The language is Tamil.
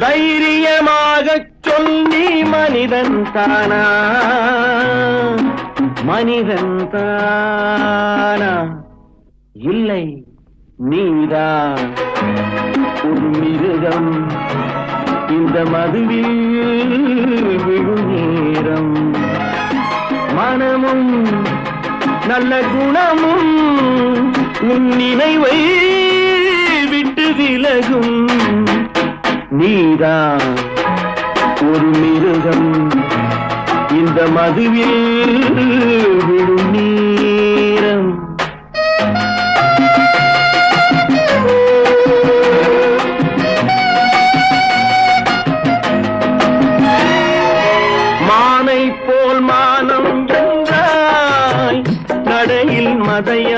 தைரியமாகச் சொல்லி மனிதன் தானா, மனிதன் தானா? இல்லை, நீதான் ஒரு மிருகம். இந்த மதுவில் விழும் நேரம் மனமும் நல்ல குணமும் உன் நினைவை விட்டு விலகும். நீதான் ஒரு மிருகம். இந்த மதுவில் விழும் நேரம். மானை போல் மானம் என்றாய், நடையில் மதையா